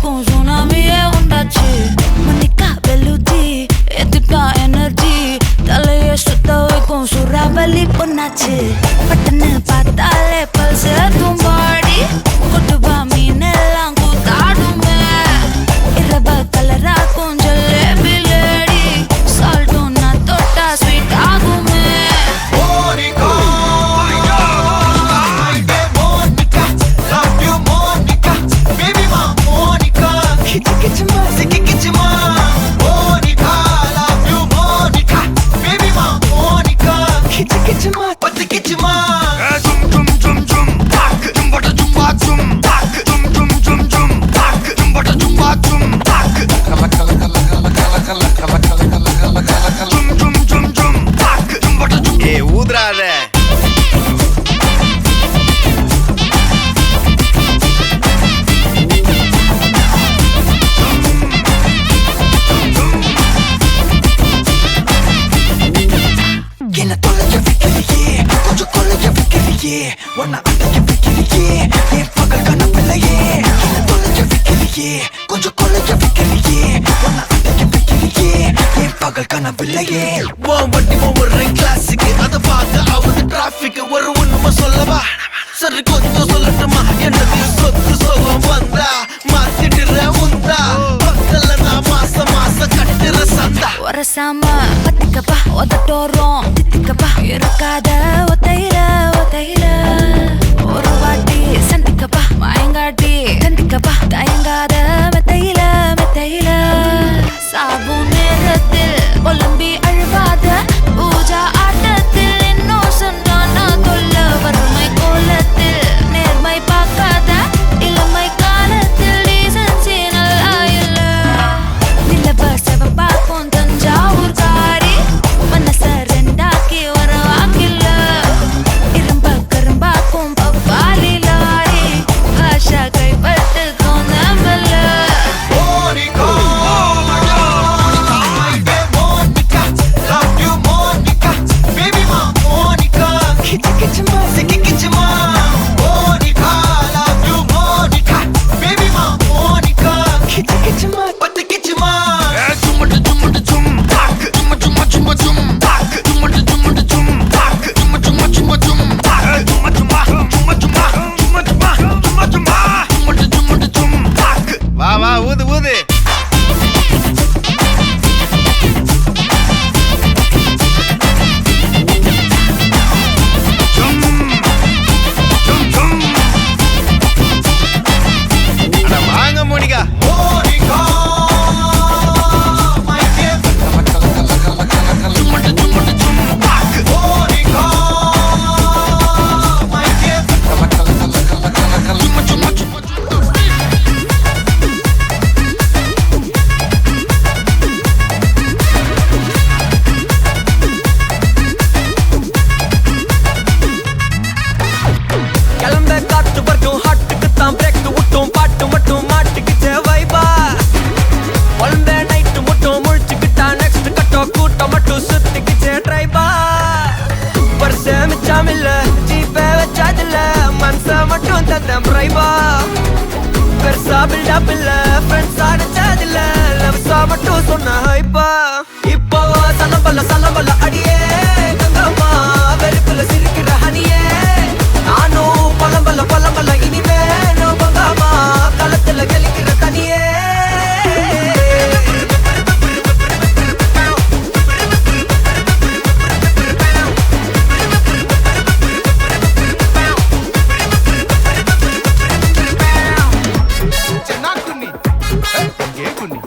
வரைக்கும் சுனாமியே உண்டாச்சு. மணிக்கா வெல்லுச்சி எதுக்கா எனர்ஜி தலைய சுத்த வைக்கும் சூறாவளி பொண்ணாச்சு. பட்டன்னு பார்த்தாலே பல்ஸ் தும்பாடி கொட்டுபா மீன் எல்லாம் கூத்தாடுமே. இரவ கலராக்கும் ஜல்லேபி லேடி சால்ட்டும் நான் தொட்டா ஸ்வீட் ஆகுமே. ஊதுறாத என்ன தொலைய வைக்கிறியே கொஞ்சம் கொலைய வைக்கிறியே உன்னை அடைய வைக்கிறியே என் பகல் கனவில்லையே. என்ன தொலைய வைக்கிறியே கொஞ்சம் கொலைய வைக்கிறியே உன்னை அடைய வைக்கிறியே என் பகல் கனவில்லையே. வண்டி ஒவ்வொரு கிளாஸுக்கு அதை பார்த்து ஆகுது டிராபிக். ஒரு உண்மை சொல்லவா சரி கொஞ்சம் சொல்லட்டுமா? என்னது சொத்து சொகம் வந்தா மாத்திடுற உந்தா பக்கத்துல நான் மாசம் மாசம் கட்டுற சந்தா. ஒரசாம பத்திக்கப்பா உதட்டோரம் தித்திக்கப்பா இருக்காத ஒத்தையில ஒத்தையில ஒரு வாட்டி சந்திக்கப்பா மாயங்காட்டி கண்டிக்கப்பா தயங்காத மெத்தையில மெத்தையில சாபு நேரத்தில் ஒலிம்பி அழுவாத பூஜா ஆட்டத்தில் இன்னும் சொன்னானா தொல்ல வறுமை கோலத்தில் நேர்மை பார்க்காத இளமை காலத்தில் டீசன்சி நல்லா இல்ல. நிலவ செவப்பாக்கும் தஞ்சாவூர் காரி மனச ரெண்டாக்கி வர வாக்கில்ல. இரும்ப கரும்பாக்கும் பப்பாளி லாரி பாஷா கைப்பட்டுக்கும் நம்பல. வா வா ஊது ஊது வாங்க மோனிகா. கிளம்ப காத்து வரைக்கும் ஹாட்டுக்கு தான் பிரேக் விட்டும் பாட்டு மட்டும் மாட்டுக்கிச்ச வைபா. குழந்த நைட்டு மட்டும் முழிச்சுக்கிட்டா நெக்ஸ்ட் கட்டோ கூட்டம் மட்டும் சுத்திக்கிச்ச டிரைபா. வருஷ மிச்சாமில்ல ஜீப்பே வச்சாதில்ல மனச மட்டும் தந்த பிரைபா. பெருசா பில்டப் இல்ல ஃப்ரெண்ட்ஸ் அடிச்சதில்ல லவ்ஸா மட்டும் சொன்ன ஹைப்பா. இப்போ சலம்பல்ல அடியே கங்கம்மா வெறுப்புல சிரிக்கிற ஹனியே. நானும் பழம்பல்ல இனிமே நோபங்காமா களத்துல கலிக்கிற தனியே. చెన్నా కున్ని ఏ కున్ని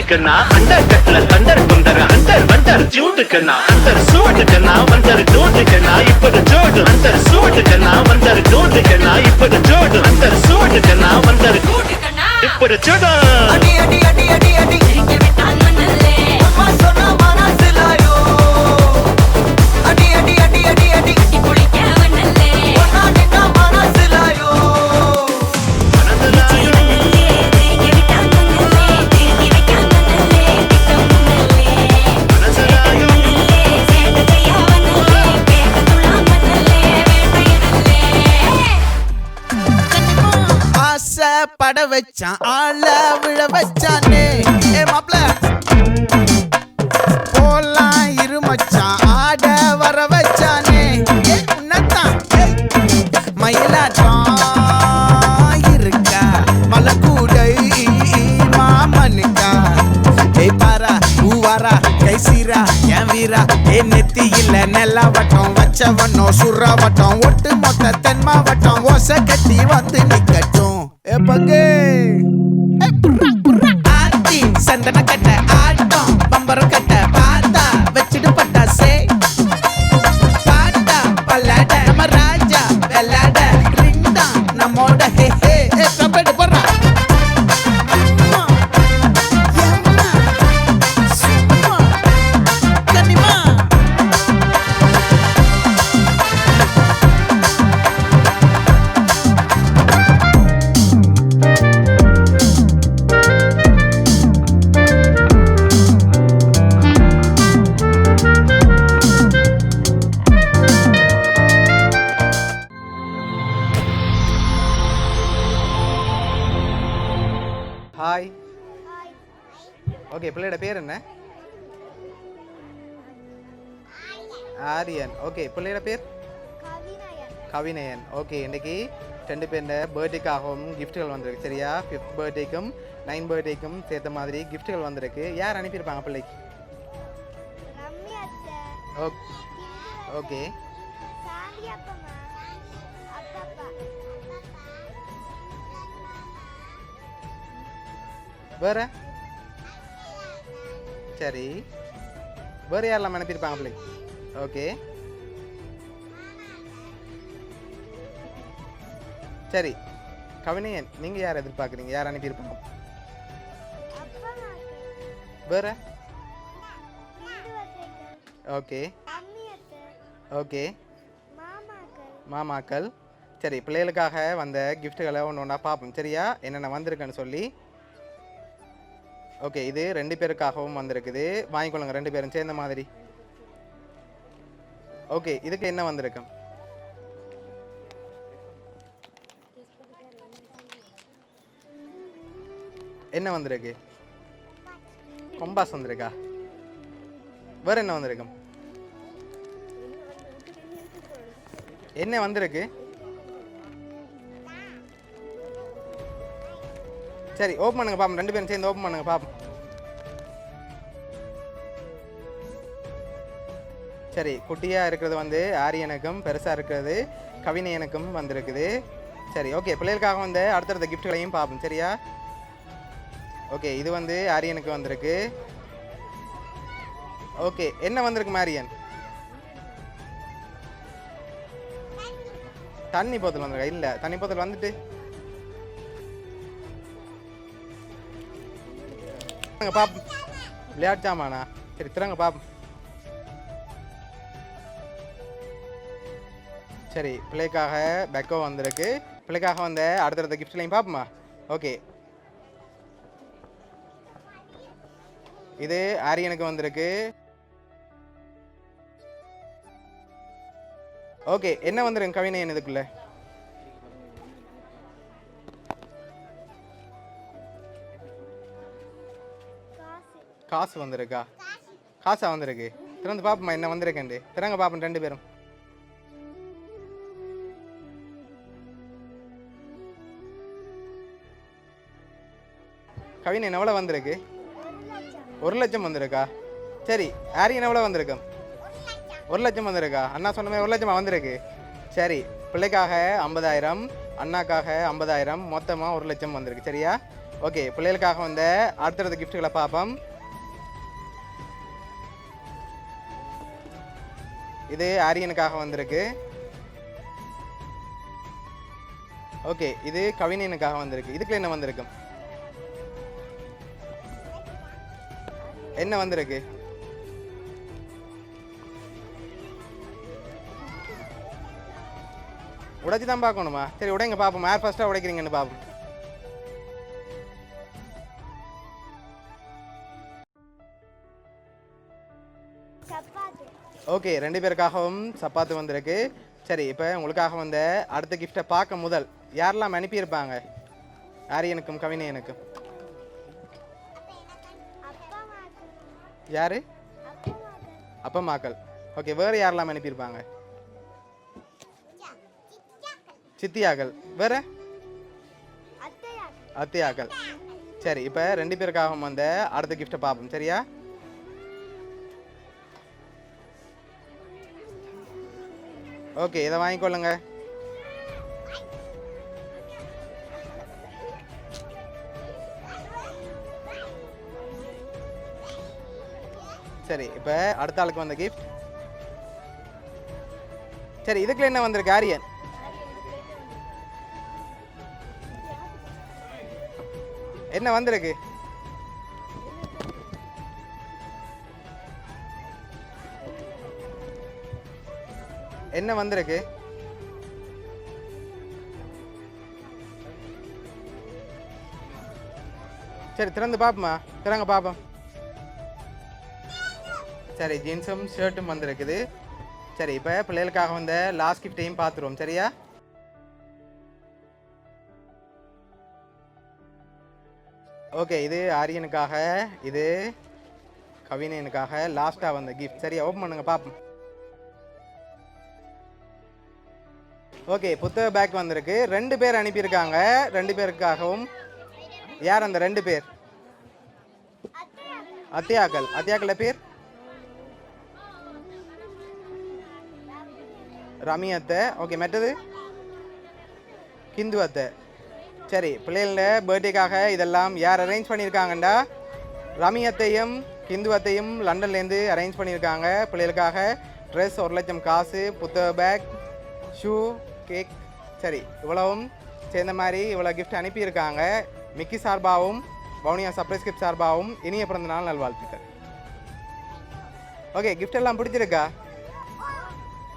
சூட்டுக்குன்னா அண்டர் கட்ல தண்டர் குந்தர் அண்டர் வண்டர் ஜூட்டுக்குன்னா அண்டர் சூட்டுக்குன்னா வண்டர் டூட்டுக்குன்னா இப்பது ஜோடு அண்டர் சூட்டுக்குன்னா வண்டர் டூட்டுக்குன்னா இப்பது ஜோடு அண்டர் சூட்டுக்குன்னா வண்டர் இப்பது ஜோடு அடி அடி அடி அடி அடி அம்மா சொன்ன மனசிலாயோ அடி அடி அடி அடி அடி ஒன்னா நின்னா மனசிலாயோ ஆசை பட வச்சான் ஆள விழ வச்சானே ஏ மாப்ள போலாம் இரு மச்சான் ஆட வர வச்சானே ஏ உன்னதான் மயிலாட்டம் இருக்கா மலக்கூடை மாமனுக்கா ஏய் பாரா பூவாரா கைசீரா என் வீரா ஏ நெத்தி இல்ல நெல்லா வட்டம் வச்சவனோ சுறா வட்டம் ஒட்டு மொத்த தென் மாவட்டம் ஓசை கட்டி வந்து நிக்கட்டும் ஏ பங்கே ஆத்தி சந்தன கட்ட ஆட்டம் பம்பரம் கட்ட பார்த்தா வச்சிட்டு பட்டாசே பாட்டா பல்லாட நம்ம ராஜா வெள்ளாட ரிங் தான் நம்மோட ஹே ஹே ஏ கபடி போடுறா ஹாய் ஓகே பிள்ளையோட பேர் என்ன ஆரியன் ஓகே பிள்ளையோட பேர் கவினயன் ஓகே இன்னைக்கு 2 பேர் பர்த்டேக்காகவும் கிஃப்ட்டுகள் வந்திருக்கு சரியா 5th பர்த்டேக்கும் 9th பர்த்டேக்கும் சேர்த்த மாதிரி கிஃப்ட்டுகள் வந்திருக்கு யார் அனுப்பியிருப்பாங்க பிள்ளைக்கு ஓகே வேற சரி வேற யாரெல்லாம் அனுப்பியிருப்பாங்க பிள்ளைக்கு ஓகே சரி கவினயன் நீங்க யார் எதிர்பார்க்குறீங்க யார் அனுப்பியிருப்பாங்க வேற ஓகே ஓகே மாமாக்கள் சரி பிள்ளைகளுக்காக வந்த கிஃப்ட்டுகளை ஒன்று ஒன்றா பார்ப்போம் சரியா என்னென்ன வந்திருக்குன்னு சொல்லி ஓகே இது 2 பேருக்காகவும் வந்திருக்குது வாங்கிக்கொள்ளுங்க 2 பேரும் சேர்ந்த மாதிரி ஓகே இதுக்கு என்ன வந்திருக்கு என்ன வந்திருக்கு கொம்பாஸ் வந்திருக்கா வேற என்ன வந்திருக்கு என்ன வந்திருக்கு சரி ஓப்பன் பண்ணுங்க பாப்போம் 2 பேரும் சேர்ந்து ஓப்பன் பண்ணுங்க பாப்போம் சரி குட்டியா இருக்கிறது வந்து ஆரியனுக்கும் பெருசா இருக்கிறது கவினயனுக்கும் வந்திருக்குது சரி ஓகே பிள்ளைகளுக்காக வந்து அடுத்தடுத்த கிஃப்ட்களையும் பார்ப்போம் சரியா ஓகே இது வந்து ஆரியனுக்கு வந்திருக்கு ஓகே என்ன வந்திருக்கு ஆரியன் தண்ணி போத்தல் வந்திருக்கா இல்ல தண்ணி போத்தல் வந்துட்டு பாப்போம் விளையாட்டாமாண்ணா சரி திறங்க பாப்போம் சரி பிள்ளைக்காக பெக்கோ வந்திருக்கு பிள்ளைக்காக வந்த அடுத்தடுத்த கிஃப்ட்லையும் பார்ப்போமா ஓகே இது ஆரியனுக்கு வந்திருக்கு ஓகே என்ன வந்துருங்க கவினயன் இதுக்குள்ள காசு வந்திருக்கா காசா வந்திருக்கு திறந்து பாப்போமா என்ன வந்திருக்கேன் திறங்க பாப்போம் 2 பேரும் கவினயன் எவ்வளோ வந்திருக்கு 1 லட்சம் வந்திருக்கா சரி ஆரியன் எவ்வளோ வந்திருக்கு 1 லட்சம் வந்திருக்கா அண்ணா சொன்ன மாதிரி 1 லட்சமா வந்திருக்கு சரி பிள்ளைக்காக 50,000 அண்ணாக்காக 50,000 மொத்தமாக 1 லட்சம் வந்திருக்கு சரியா ஓகே பிள்ளைகளுக்காக வந்த அடுத்தடுத்த கிஃப்ட்டுகளை பார்ப்போம். இது ஆரியனுக்காக வந்திருக்கு. ஓகே இது கவினனுக்காக வந்திருக்கு. இதுக்குள்ள என்ன வந்திருக்கு? என்ன வந்திருக்கு? உடைச்சி தான் பார்க்கணுமா? சரி உடைங்க பார்ப்போம். யார் ஃபர்ஸ்ட்டாக உடைக்கிறீங்கன்னு பார்ப்போம். ஓகே 2 பேருக்காகவும் சப்பாத்து வந்திருக்கு. சரி இப்போ உங்களுக்காக வந்த அடுத்த கிஃப்டை பார்க்க முதல் யாரெல்லாம் அனுப்பியிருப்பாங்க? ஆரியனுக்கும் கவினயனுக்கும் யாரு? அப்பம்மாக்கள். ஓகே வேறு யாரெல்லாம் அனுப்பியிருப்பாங்க? சித்தியாக்கள். வேற அத்தையாக்கள். சரி இப்போ 2 பேருக்காகவும் வந்த அடுத்த கிஃப்டை பார்ப்போம். சரியா? ஓகே இதை வாங்கிக்கொள்ளுங்க. சரி இப்போ அடுத்த ஆளுக்கு வந்த கிஃப்ட். சரி இதுக்குள்ள என்ன வந்திருக்கு ஆரியன்? என்ன வந்திருக்கு? என்ன வந்திருக்கு? சரி திறந்து பாப்போமா? திறங்க பாப்போம். சரி ஜீன்ஸும் ஷர்ட்டும் வந்திருக்குது. சரி இப்போ பிள்ளைகளுக்காக வந்த லாஸ்ட் கிஃப்டையும் பார்த்துருவோம். சரியா? ஓகே இது ஆரியனுக்காக, இது கவினனுக்காக லாஸ்ட்டாக வந்த கிஃப்ட். சரியா ஓப்பன் பண்ணுங்க பார்ப்போம். ஓகே புத்தக பேக் வந்திருக்கு. 2 பேர் அனுப்பியிருக்காங்க. 2 பேருக்காகவும் யார் அந்த 2 பேர்? அத்தையாக்கள். அத்தையாக்கள் பேர் ரமி அத்தை. ஓகே மற்றது ஹிந்து அத்தை. சரி பிள்ளைகள பர்த்டேக்காக இதெல்லாம் யார் அரேஞ்ச் பண்ணியிருக்காங்கண்டா ரமி அத்தையும் ஹிந்து அத்தையும் லண்டன்லேருந்து அரேஞ்ச் பண்ணியிருக்காங்க. பிள்ளைகளுக்காக ட்ரெஸ் 1 லட்சம் காசு, புத்தக பேக், ஷூ, கேக். சரி இவ்வளவும் சேர்ந்த மாதிரி இவ்வளோ கிஃப்ட் அனுப்பியிருக்காங்க. மிக்கி சார்பாகவும் வவுனியா சர்ப்ரைஸ் கிஃப்ட் சார்பாகவும் இனிய பிறந்த நாள் நல்வாழ்த்துக்கள். ஓகே கிஃப்ட் எல்லாம் பிடிச்சிருக்கா?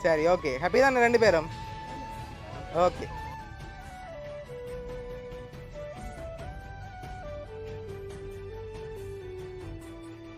சரி ஓகே ஹாப்பி தானே 2 பேரும்? ஓகே